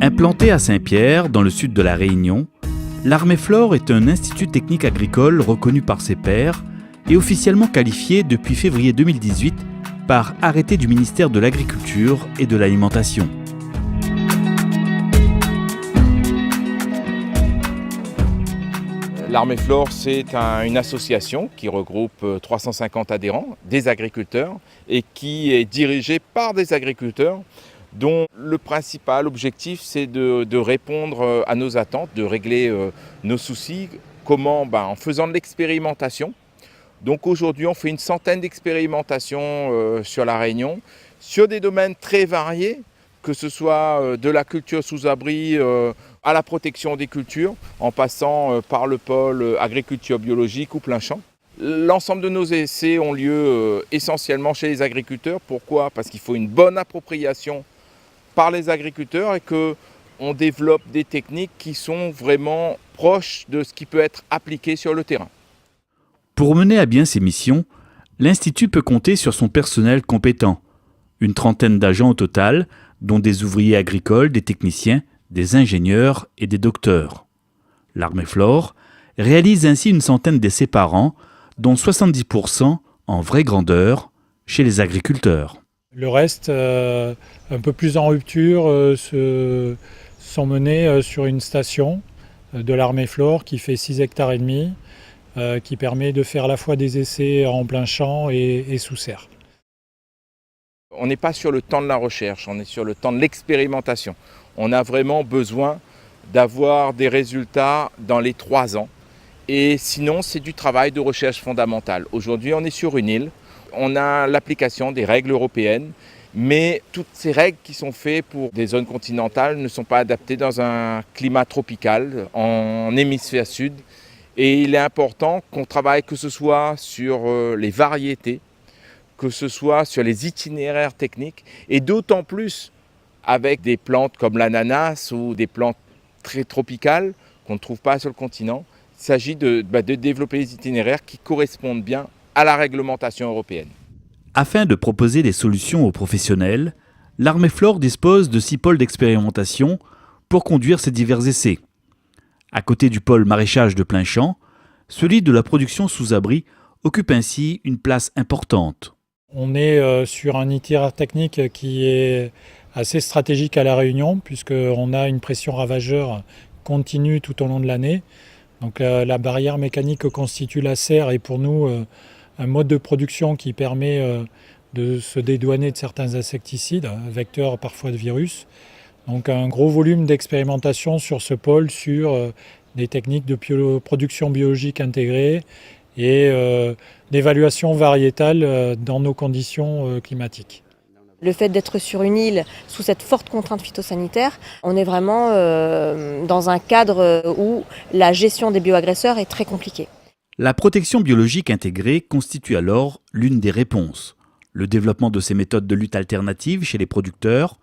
Implanté à Saint-Pierre, dans le sud de la Réunion, l'Arméflore est un institut technique agricole reconnu par ses pairs et officiellement qualifié depuis février 2018 par arrêté du ministère de l'Agriculture et de l'Alimentation. L'Arméflore, c'est une association qui regroupe 350 adhérents, des agriculteurs, et qui est dirigée par des agriculteurs dont le principal objectif, c'est de répondre à nos attentes, de régler nos soucis. Comment ? En faisant de l'expérimentation. Donc aujourd'hui, on fait une centaine d'expérimentations sur la Réunion, sur des domaines très variés, que ce soit de la culture sous abri à la protection des cultures, en passant par le pôle agriculture biologique ou plein champ. L'ensemble de nos essais ont lieu essentiellement chez les agriculteurs. Pourquoi ? Parce qu'il faut une bonne appropriation par les agriculteurs et qu'on développe des techniques qui sont vraiment proches de ce qui peut être appliqué sur le terrain. Pour mener à bien ses missions, l'Institut peut compter sur son personnel compétent. Une trentaine d'agents au total, dont des ouvriers agricoles, des techniciens, des ingénieurs et des docteurs. L'Arméflore réalise ainsi une centaine d'essais par an, dont 70% en vraie grandeur chez les agriculteurs. Le reste, un peu plus en rupture, sont menés sur une station de l'Arméflore qui fait 6 hectares et demi, qui permet de faire à la fois des essais en plein champ et sous serre. On n'est pas sur le temps de la recherche, on est sur le temps de l'expérimentation. On a vraiment besoin d'avoir des résultats dans les 3 ans. Et sinon, c'est du travail de recherche fondamentale. Aujourd'hui, on est sur une île. On a l'application des règles européennes, mais toutes ces règles qui sont faites pour des zones continentales ne sont pas adaptées dans un climat tropical, en hémisphère sud. Et il est important qu'on travaille que ce soit sur les variétés, que ce soit sur les itinéraires techniques, et d'autant plus avec des plantes comme l'ananas ou des plantes très tropicales qu'on ne trouve pas sur le continent. Il s'agit de développer des itinéraires qui correspondent bien à la réglementation européenne. Afin de proposer des solutions aux professionnels, l'Arméflore dispose de 6 pôles d'expérimentation pour conduire ces divers essais. À côté du pôle maraîchage de plein champ, celui de la production sous abri occupe ainsi une place importante. On est sur un itinéraire technique qui est assez stratégique à La Réunion, puisqu'on a une pression ravageur continue tout au long de l'année. Donc la barrière mécanique constitue la serre et pour nous un mode de production qui permet de se dédouaner de certains insecticides, vecteurs parfois de virus. Donc un gros volume d'expérimentation sur ce pôle sur des techniques de production biologique intégrée et d'évaluation variétale dans nos conditions climatiques. Le fait d'être sur une île sous cette forte contrainte phytosanitaire, on est vraiment dans un cadre où la gestion des bioagresseurs est très compliquée. La protection biologique intégrée constitue alors l'une des réponses. Le développement de ces méthodes de lutte alternatives chez les producteurs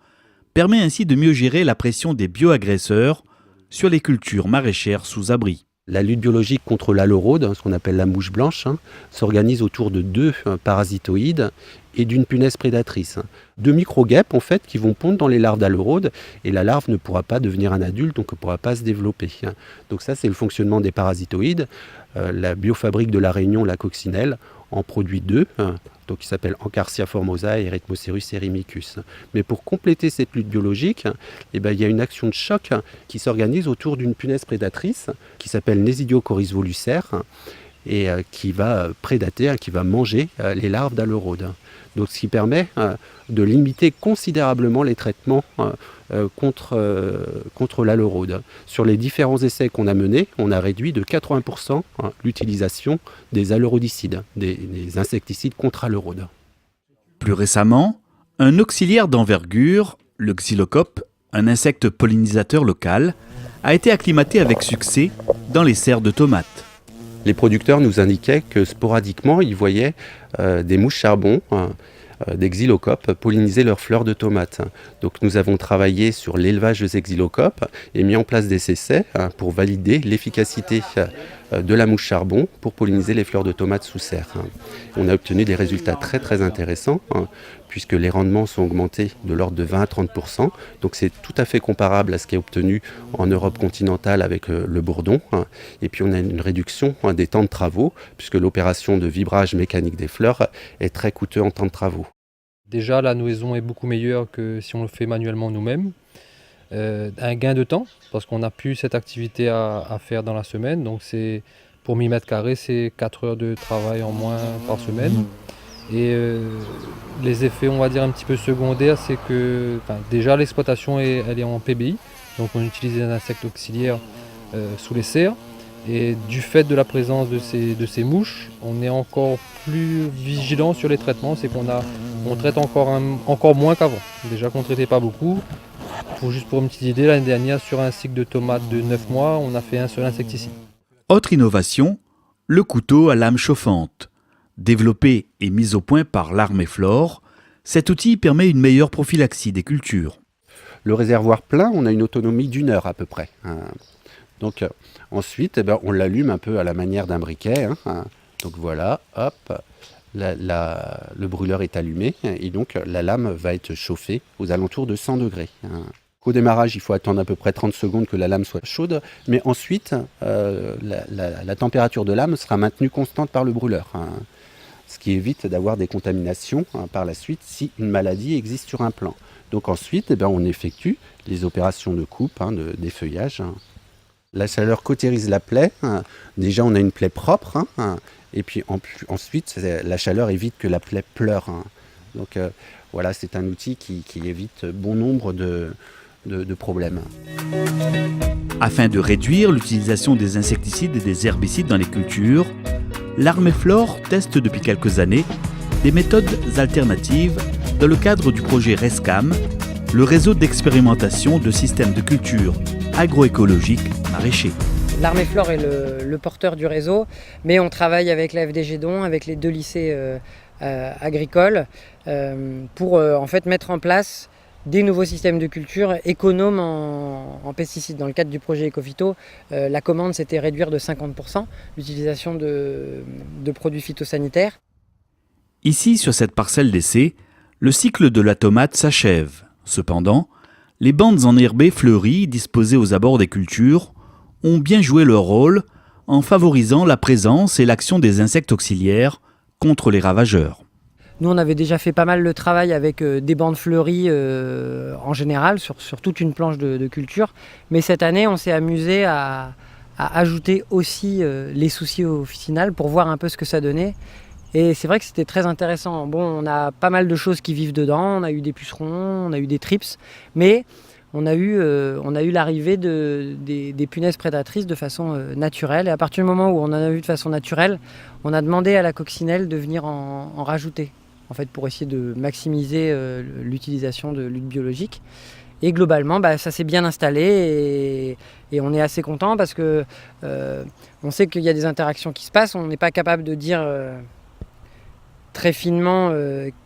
permet ainsi de mieux gérer la pression des bioagresseurs sur les cultures maraîchères sous abri. La lutte biologique contre l'aleurode, ce qu'on appelle la mouche blanche, s'organise autour de 2 parasitoïdes et d'une punaise prédatrice. 2 micro-guêpes en fait qui vont pondre dans les larves d'aleurode et la larve ne pourra pas devenir un adulte, donc ne pourra pas se développer. Donc ça c'est le fonctionnement des parasitoïdes. La biofabrique de la Réunion, la coccinelle, en produit 2, donc qui s'appellent Encarsia formosa et Erythmocerus erimicus. Mais pour compléter cette lutte biologique, il y a une action de choc qui s'organise autour d'une punaise prédatrice qui s'appelle Nesidiocoris volucère et qui va prédater, qui va manger les larves d'aleurode. Donc ce qui permet de limiter considérablement les traitements contre l'aleurode. Sur les différents essais qu'on a menés, on a réduit de 80% l'utilisation des aleurodicides, des insecticides contre aleurode. Plus récemment, un auxiliaire d'envergure, le xylocope, un insecte pollinisateur local, a été acclimaté avec succès dans les serres de tomates. Les producteurs nous indiquaient que sporadiquement, ils voyaient des mouches charbon, des xylocopes polliniser leurs fleurs de tomates. Donc nous avons travaillé sur l'élevage de ces xylocopes et mis en place des essais pour valider l'efficacité de la mouche charbon pour polliniser les fleurs de tomates sous serre. On a obtenu des résultats très très intéressants puisque les rendements sont augmentés de l'ordre de 20 à 30%. Donc c'est tout à fait comparable à ce qui est obtenu en Europe continentale avec le bourdon. Et puis on a une réduction des temps de travaux puisque l'opération de vibrage mécanique des fleurs est très coûteuse en temps de travaux. Déjà, la nouaison est beaucoup meilleure que si on le fait manuellement nous-mêmes. Un gain de temps, parce qu'on n'a plus cette activité à faire dans la semaine. Donc pour 1000 m², c'est 4 heures de travail en moins par semaine. Et les effets, on va dire, un petit peu secondaires, c'est que déjà l'exploitation elle est en PBI. Donc on utilise des insectes auxiliaires sous les serres. Et du fait de la présence de ces mouches, on est encore plus vigilant sur les traitements. C'est qu'on traite encore moins qu'avant. Déjà qu'on ne traitait pas beaucoup. Juste pour une petite idée, l'année dernière, sur un cycle de tomates de 9 mois, on a fait un seul insecticide. Autre innovation, le couteau à lame chauffante. Développé et mis au point par l'Armeflore, cet outil permet une meilleure prophylaxie des cultures. Le réservoir plein, on a une autonomie d'1 heure à peu près. Donc ensuite, on l'allume un peu à la manière d'un briquet. Donc voilà, hop, le brûleur est allumé et donc la lame va être chauffée aux alentours de 100 degrés. Au démarrage, il faut attendre à peu près 30 secondes que la lame soit chaude, mais ensuite, la température de lame sera maintenue constante par le brûleur, ce qui évite d'avoir des contaminations par la suite si une maladie existe sur un plant. Donc ensuite, on effectue les opérations de coupe, d'effeuillage. La chaleur cautérise la plaie. Déjà, on a une plaie propre, et puis ensuite, la chaleur évite que la plaie pleure. Donc voilà, c'est un outil qui évite bon nombre de problèmes. Afin de réduire l'utilisation des insecticides et des herbicides dans les cultures, l'Armeflore teste depuis quelques années des méthodes alternatives dans le cadre du projet RESCAM, le réseau d'expérimentation de systèmes de culture agroécologiques maraîchers. L'Armeflore est le porteur du réseau, mais on travaille avec la FDG Don, avec les 2 lycées agricoles, pour en fait mettre en place des nouveaux systèmes de culture économes en pesticides. Dans le cadre du projet Ecophyto, la commande c'était réduire de 50% l'utilisation de produits phytosanitaires. Ici, sur cette parcelle d'essai, le cycle de la tomate s'achève. Cependant, les bandes enherbées fleuries disposées aux abords des cultures ont bien joué leur rôle en favorisant la présence et l'action des insectes auxiliaires contre les ravageurs. Nous, on avait déjà fait pas mal de travail avec des bandes fleuries en général, sur toute une planche de culture. Mais cette année, on s'est amusé à ajouter aussi les soucis officinales pour voir un peu ce que ça donnait. Et c'est vrai que c'était très intéressant. Bon, on a pas mal de choses qui vivent dedans. On a eu des pucerons, on a eu des trips. Mais on a eu l'arrivée des punaises prédatrices de façon naturelle. Et à partir du moment où on en a vu de façon naturelle, on a demandé à la coccinelle de venir en rajouter, en fait, pour essayer de maximiser l'utilisation de lutte biologique. Et globalement, ça s'est bien installé et on est assez content parce que on sait qu'il y a des interactions qui se passent. On n'est pas capable de dire très finement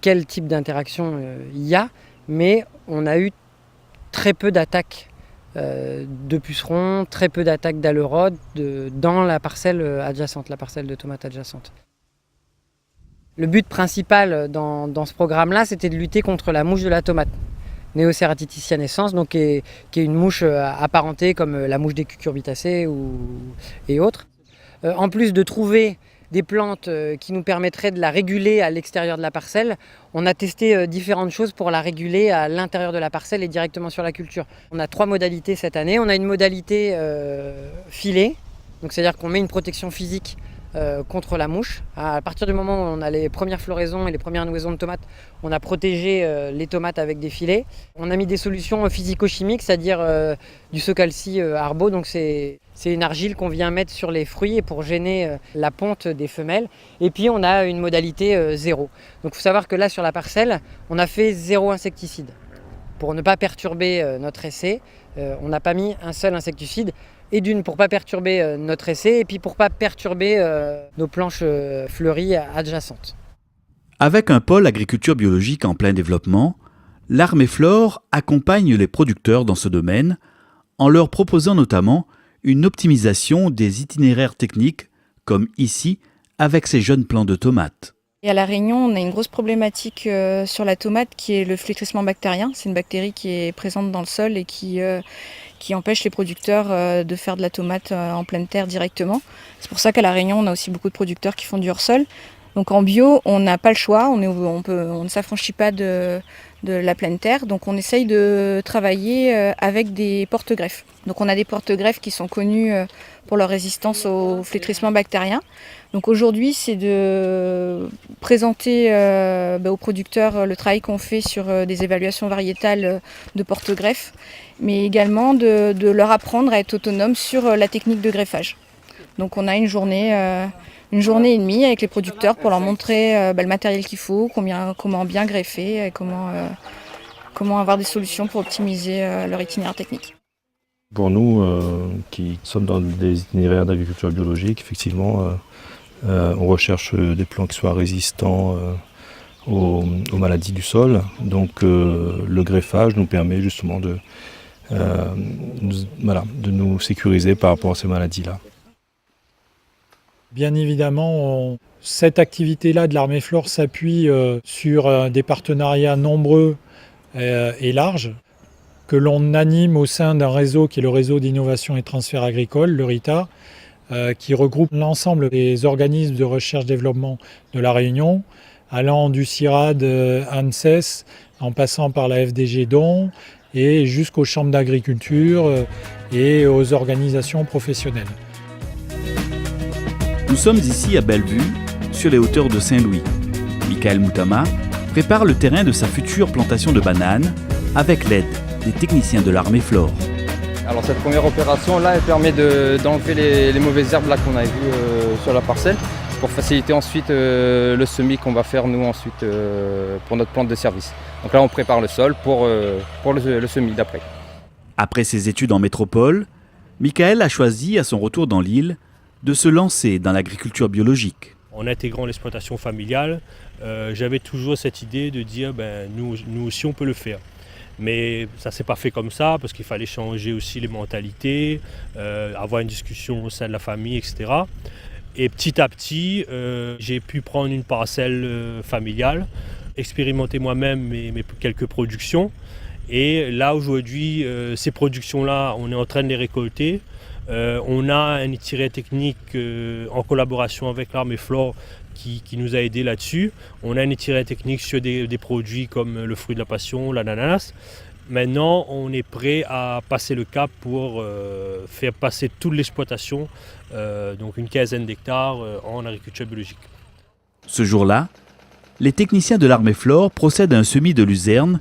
quel type d'interaction il y a, mais on a eu très peu d'attaques de pucerons, très peu d'attaques d'aleurode dans la parcelle adjacente, la parcelle de tomates adjacente. Le but principal dans ce programme-là, c'était de lutter contre la mouche de la tomate, Neoceratitis sianescens, donc qui est une mouche apparentée comme la mouche des cucurbitacées et autres. En plus de trouver des plantes qui nous permettraient de la réguler à l'extérieur de la parcelle, on a testé différentes choses pour la réguler à l'intérieur de la parcelle et directement sur la culture. On a 3 modalités cette année. On a une modalité filet, donc c'est-à-dire qu'on met une protection physique contre la mouche. À partir du moment où on a les premières floraisons et les premières nouaisons de tomates, on a protégé les tomates avec des filets. On a mis des solutions physico-chimiques, c'est-à-dire du Socalci Arbo, donc c'est une argile qu'on vient mettre sur les fruits pour gêner la ponte des femelles. Et puis on a une modalité 0. Donc il faut savoir que là sur la parcelle, on a fait 0 insecticide. Pour ne pas perturber notre essai, on n'a pas mis un seul insecticide. Et d'une, pour ne pas perturber notre essai, et puis pour ne pas perturber nos planches fleuries adjacentes. Avec un pôle agriculture biologique en plein développement, l'Armeflore accompagne les producteurs dans ce domaine en leur proposant notamment une optimisation des itinéraires techniques, comme ici avec ces jeunes plants de tomates. Et à La Réunion, on a une grosse problématique sur la tomate qui est le flétrissement bactérien. C'est une bactérie qui est présente dans le sol et qui empêche les producteurs de faire de la tomate en pleine terre directement. C'est pour ça qu'à La Réunion, on a aussi beaucoup de producteurs qui font du hors-sol. Donc en bio, on n'a pas le choix, on ne s'affranchit pas de la pleine terre. Donc on essaye de travailler avec des porte-greffes. Donc on a des porte-greffes qui sont connus pour leur résistance au flétrissement bactérien. Donc aujourd'hui, c'est de présenter aux producteurs le travail qu'on fait sur des évaluations variétales de porte-greffes, mais également de leur apprendre à être autonomes sur la technique de greffage. Donc on a une journée et demie avec les producteurs pour leur montrer le matériel qu'il faut, comment bien greffer, et comment avoir des solutions pour optimiser leur itinéraire technique. Pour nous qui sommes dans des itinéraires d'agriculture biologique, effectivement, on recherche des plants qui soient résistants aux maladies du sol. Donc le greffage nous permet justement de nous sécuriser par rapport à ces maladies-là. Bien évidemment, cette activité-là de l'Armée Flore s'appuie sur des partenariats nombreux et larges que l'on anime au sein d'un réseau qui est le réseau d'innovation et transfert agricole, le RITA, qui regroupe l'ensemble des organismes de recherche-développement de La Réunion, allant du CIRAD ANSES, en passant par la FDG Don et jusqu'aux chambres d'agriculture et aux organisations professionnelles. Nous sommes ici à Bellevue, sur les hauteurs de Saint-Louis. Michael Moutama prépare le terrain de sa future plantation de bananes avec l'aide des techniciens de l'Armée Flore. Alors cette première opération là, elle permet d'enlever les mauvaises herbes là qu'on a vues sur la parcelle pour faciliter ensuite le semis qu'on va faire nous ensuite pour notre plante de service. Donc là on prépare le sol pour le semis d'après. Après ses études en métropole, Michael a choisi à son retour dans l'île de se lancer dans l'agriculture biologique. En intégrant l'exploitation familiale, j'avais toujours cette idée de dire nous aussi on peut le faire. Mais ça ne s'est pas fait comme ça parce qu'il fallait changer aussi les mentalités, avoir une discussion au sein de la famille, etc. Et petit à petit, j'ai pu prendre une parcelle familiale, expérimenter moi-même mes quelques productions. Et là aujourd'hui, ces productions-là, on est en train de les récolter. On a un itinéraire technique en collaboration avec l'Armée Flore qui nous a aidés là-dessus. On a un itinéraire technique sur des produits comme le fruit de la passion, l'ananas. Maintenant, on est prêt à passer le cap pour faire passer toute l'exploitation, donc une quinzaine d'hectares en agriculture biologique. Ce jour-là, les techniciens de l'Armée Flore procèdent à un semis de luzerne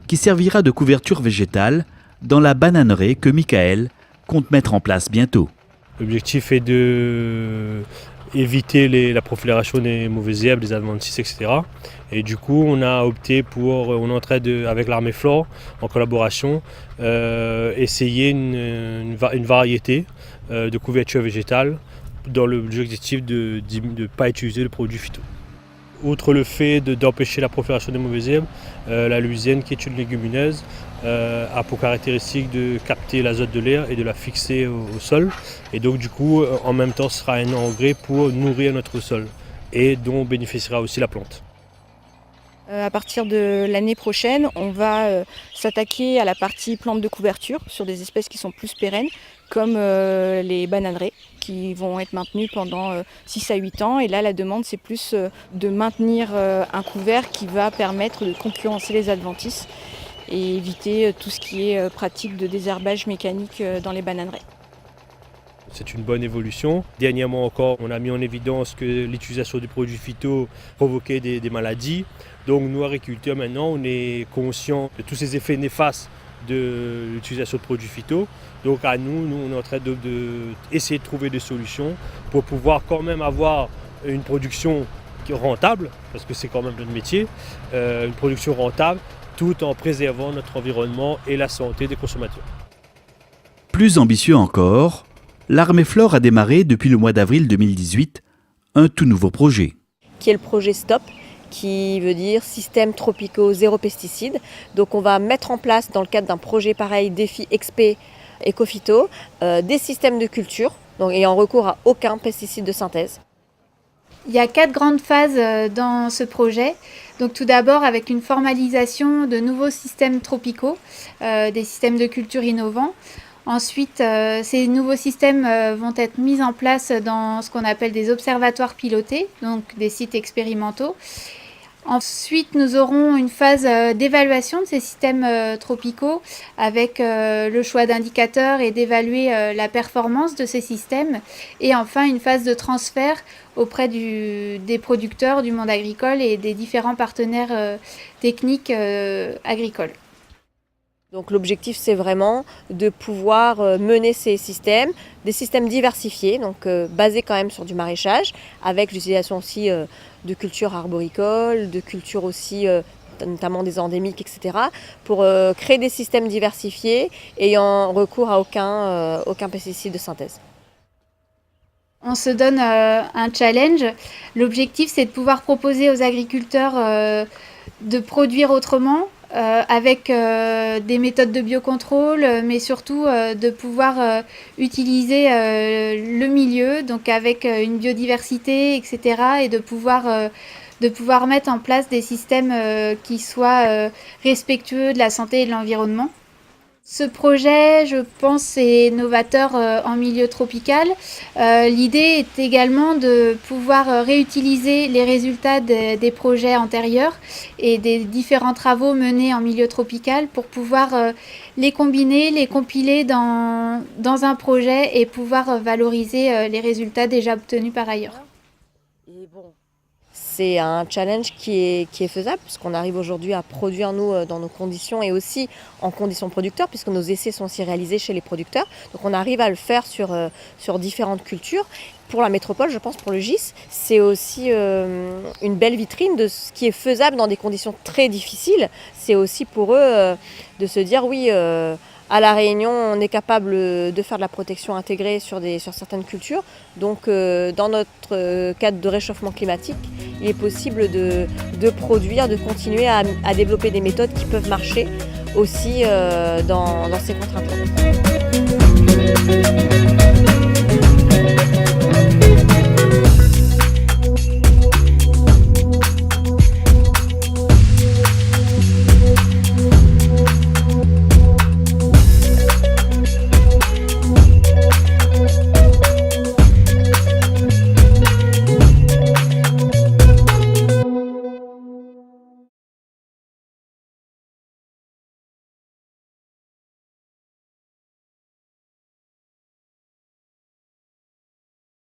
qui servira de couverture végétale dans la bananeraie que Michael compte mettre en place bientôt. L'objectif est d'éviter la prolifération des mauvaises herbes, des adventices, etc. Et du coup, on a opté on est en train avec l'Armée Flore, en collaboration, essayer une variété de couverture végétale dans l'objectif de ne pas utiliser le produit phyto. Outre le fait d'empêcher la prolifération des mauvaises herbes, la luzerne, qui est une légumineuse, a pour caractéristique de capter l'azote de l'air et de la fixer au sol. Et donc du coup, en même temps, ce sera un engrais pour nourrir notre sol et dont bénéficiera aussi la plante. À partir de l'année prochaine, on va s'attaquer à la partie plante de couverture sur des espèces qui sont plus pérennes, comme les bananeraies, qui vont être maintenues pendant 6 à 8 ans. Et là, la demande, c'est plus de maintenir un couvert qui va permettre de concurrencer les adventices et éviter tout ce qui est pratique de désherbage mécanique dans les bananeraies. C'est une bonne évolution. Dernièrement encore, on a mis en évidence que l'utilisation du produit phyto provoquait des maladies. Donc nous, agriculteurs, maintenant, on est conscients de tous ces effets néfastes de l'utilisation de produits phyto. Donc à nous on est en train d'essayer de trouver des solutions pour pouvoir quand même avoir une production rentable, parce que c'est quand même notre métier, une production rentable, tout en préservant notre environnement et la santé des consommateurs. Plus ambitieux encore, l'Armée Flore a démarré depuis le mois d'avril 2018 un tout nouveau projet. Qui est le projet STOP, qui veut dire système tropicaux zéro pesticides. Donc on va mettre en place dans le cadre d'un projet pareil, défi XP, éco-phyto, des systèmes de culture, donc ayant recours à aucun pesticide de synthèse. Il y a 4 grandes phases dans ce projet. Donc tout d'abord avec une formalisation de nouveaux systèmes tropicaux, des systèmes de culture innovants. Ensuite, ces nouveaux systèmes vont être mis en place dans ce qu'on appelle des observatoires pilotés, donc des sites expérimentaux. Ensuite, nous aurons une phase d'évaluation de ces systèmes tropicaux avec le choix d'indicateurs et d'évaluer la performance de ces systèmes. Et enfin, une phase de transfert auprès des producteurs du monde agricole et des différents partenaires techniques agricoles. Donc l'objectif, c'est vraiment de pouvoir mener ces systèmes, des systèmes diversifiés, donc basés quand même sur du maraîchage, avec l'utilisation aussi de cultures arboricoles, de cultures aussi, notamment des endémiques, etc., pour créer des systèmes diversifiés ayant recours à aucun pesticide de synthèse. On se donne un challenge. L'objectif, c'est de pouvoir proposer aux agriculteurs de produire autrement, avec des méthodes de biocontrôle, mais surtout de pouvoir utiliser le milieu, donc avec une biodiversité, etc., et de pouvoir mettre en place des systèmes qui soient respectueux de la santé et de l'environnement. Ce projet, je pense, est novateur en milieu tropical. L'idée est également de pouvoir réutiliser les résultats des projets antérieurs et des différents travaux menés en milieu tropical pour pouvoir les combiner, les compiler dans un projet et pouvoir valoriser les résultats déjà obtenus par ailleurs. Et bon, c'est un challenge qui est faisable puisqu'on arrive aujourd'hui à produire nous dans nos conditions et aussi en conditions producteurs puisque nos essais sont aussi réalisés chez les producteurs. Donc on arrive à le faire sur différentes cultures. Pour la métropole, je pense, pour le GIS, c'est aussi une belle vitrine de ce qui est faisable dans des conditions très difficiles. C'est aussi pour eux de se dire oui, à La Réunion, on est capable de faire de la protection intégrée sur certaines cultures. Donc dans notre cadre de réchauffement climatique, il est possible de produire, de continuer à développer des méthodes qui peuvent marcher aussi dans ces contraintes-là.